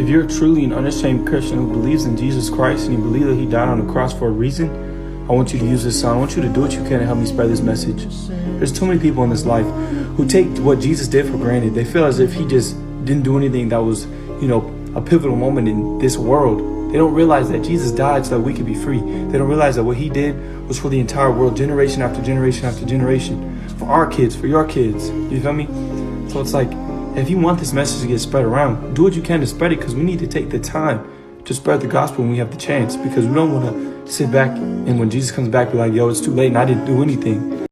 If you're truly an unashamed Christian who believes in Jesus Christ and you believe that he died on the cross for a reason, I want you to use this song. I want you to do what you can to help me spread this message. There's too many people in this life who take what Jesus did for granted. They feel as if he just didn't do anything that was, a pivotal moment in this world. They don't realize that Jesus died so that we could be free. They don't realize that what he did was for the entire world, generation after generation after generation, for our kids, for your kids. You feel me? So it's like, if you want this message to get spread around, do what you can to spread it, because we need to take the time to spread the gospel when we have the chance, because we don't want to sit back and when Jesus comes back be like, yo, it's too late and I didn't do anything.